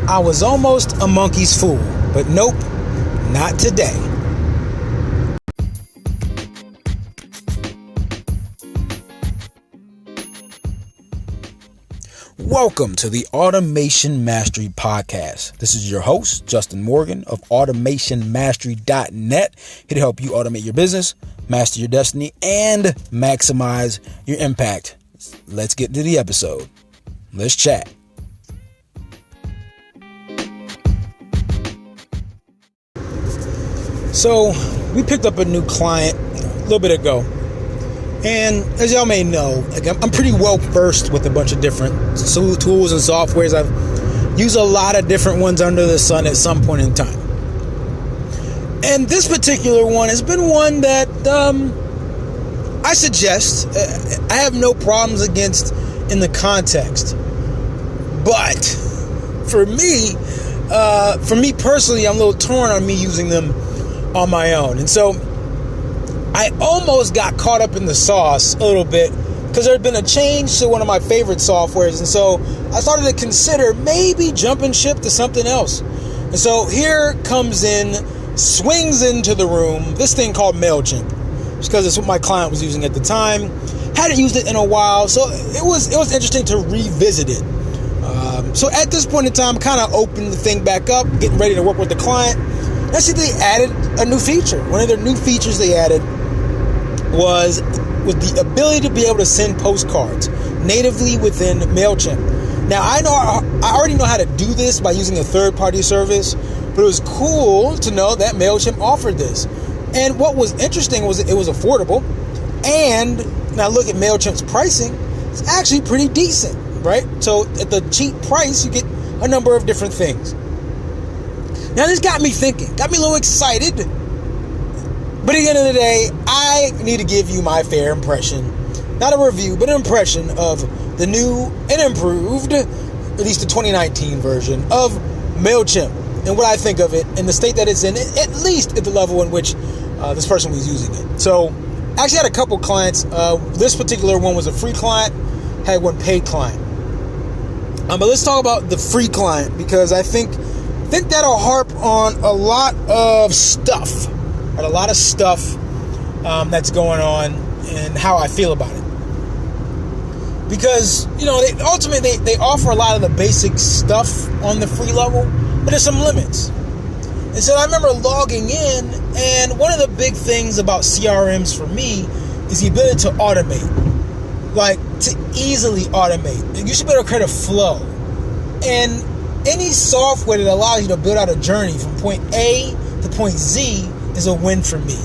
I was almost a monkey's fool, but nope, not today. Welcome to the Automation Mastery Podcast. This is your host, Justin Morgan of automationmastery.net, here to help you automate your business, master your destiny, and maximize your impact. Let's get to the episode. Let's chat. So, we picked up a new client a little bit ago. And as y'all may know, I'm pretty well versed with a bunch of different tools and softwares. I've used a lot of different ones under the sun at some point in time. And this particular one has been one that I suggest. I have no problems against in the context. But for me personally, I'm a little torn on me using them on my own. And so I almost got caught up in the sauce a little bit because there had been a change to one of my favorite softwares. And so I started to consider maybe jumping ship to something else. And so here swings into the room, this thing called Mailchimp, just because it's what my client was using at the time. Hadn't used it in a while, so it was interesting to revisit it. So at this point in time, kind of opened the thing back up, getting ready to work with the client. And I see they added a new feature. One of their new features they added was the ability to be able to send postcards natively within Mailchimp. Now I already know how to do this by using a third-party service, but it was cool to know that Mailchimp offered this. And what was interesting was it was affordable, and now look at Mailchimp's pricing, it's actually pretty decent, right? So at the cheap price, you get a number of different things. Now this got me thinking, got me a little excited. But at the end of the day, I need to give you my fair impression, not a review, but an impression of the new and improved, at least the 2019 version of Mailchimp and what I think of it and the state that it's in, at least at the level in which this person was using it. So I actually had a couple clients. This particular one was a free client, had one paid client. But let's talk about the free client because I think that'll harp on a lot of stuff. A lot of stuff that's going on and how I feel about it. Because, they offer a lot of the basic stuff on the free level, but there's some limits. And so I remember logging in, and one of the big things about CRMs for me is the ability to automate. Like, to easily automate. You should be able to create a flow. And any software that allows you to build out a journey from point A to point Z is a win for me.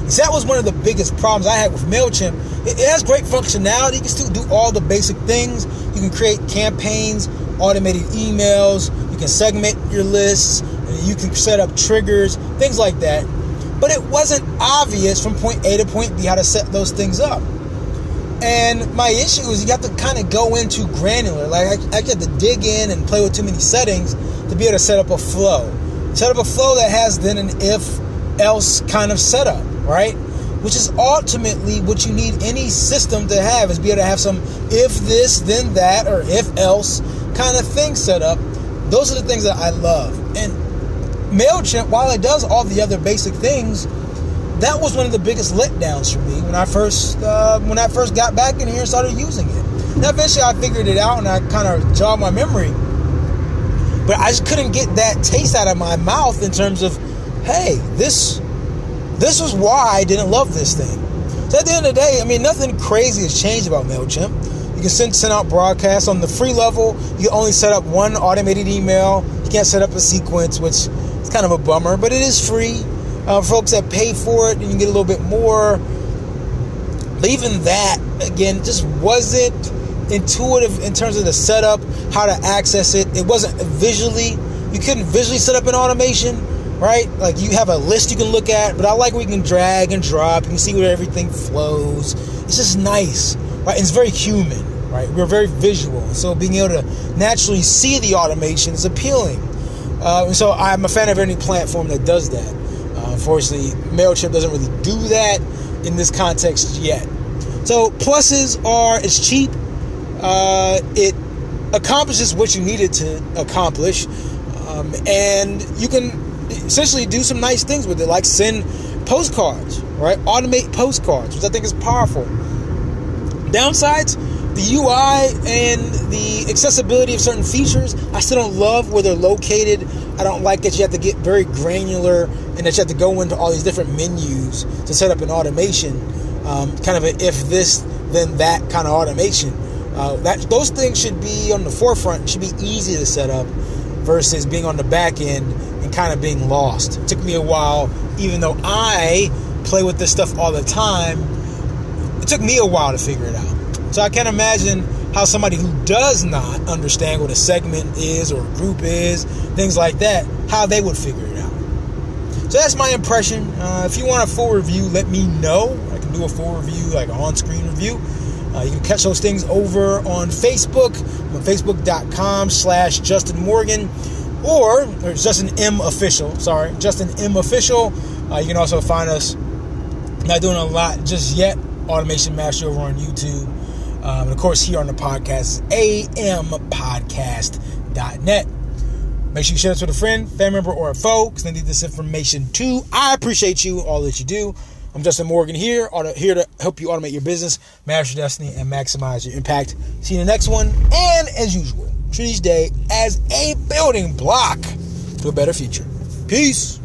So that was one of the biggest problems I had with Mailchimp. It has great functionality. You can still do all the basic things. You can create campaigns, automated emails. You can segment your lists. You can set up triggers, things like that. But it wasn't obvious from point A to point B how to set those things up. And my issue is you have to kind of go into granular. Like I have to dig in and play with too many settings to be able to set up a flow. Set up a flow that has then an if-else kind of setup, right? Which is ultimately what you need any system to have, is be able to have some if this, then that, or if else kind of thing set up. Those are the things that I love. And Mailchimp, while it does all the other basic things, that was one of the biggest letdowns for me when I first got back in here and started using it. Now eventually I figured it out and I kind of jogged my memory, but I just couldn't get that taste out of my mouth in terms of, hey, this was why I didn't love this thing. So at the end of the day, nothing crazy has changed about Mailchimp. You can send out broadcasts on the free level. You can only set up one automated email. You can't set up a sequence, which is kind of a bummer, but it is free. Folks that pay for it, and you get a little bit more. But even that, again, just wasn't intuitive in terms of the setup, how to access it. It wasn't you couldn't visually set up an automation, right? Like you have a list you can look at, but I like where you can drag and drop. You can see where everything flows. It's just nice, right? And it's very human, right? We're very visual. So being able to naturally see the automation is appealing. So I'm a fan of any platform that does that. Unfortunately, Mailchimp doesn't really do that in this context yet. So pluses are it's cheap. It accomplishes what you need it to accomplish. And you can essentially do some nice things with it, like send postcards, right? Automate postcards, which I think is powerful. Downsides, the UI and the accessibility of certain features, I still don't love where they're located. I don't like that you have to get very granular and that you have to go into all these different menus to set up an automation. Kind of an if this, then that kind of automation. Those things should be on the forefront, should be easy to set up versus being on the back end and kind of being lost. It took me a while, even though I play with this stuff all the time, it took me a while to figure it out. So I can't imagine how somebody who does not understand what a segment is or a group is, things like that, how they would figure it out. So that's my impression. If you want a full review, let me know. I can do a full review, like an on-screen review. You can catch those things over on Facebook, on facebook.com/Justin Morgan, or Justin M Official. Sorry, Justin M Official. You can also find us, not doing a lot just yet, Automation Mastery over on YouTube. And of course, here on the podcast, ampodcast.net. Make sure you share this with a friend, family member, or a foe, because they need this information too. I appreciate you, all that you do. I'm Justin Morgan here to help you automate your business, master your destiny, and maximize your impact. See you in the next one. And as usual, treat each day as a building block to a better future. Peace.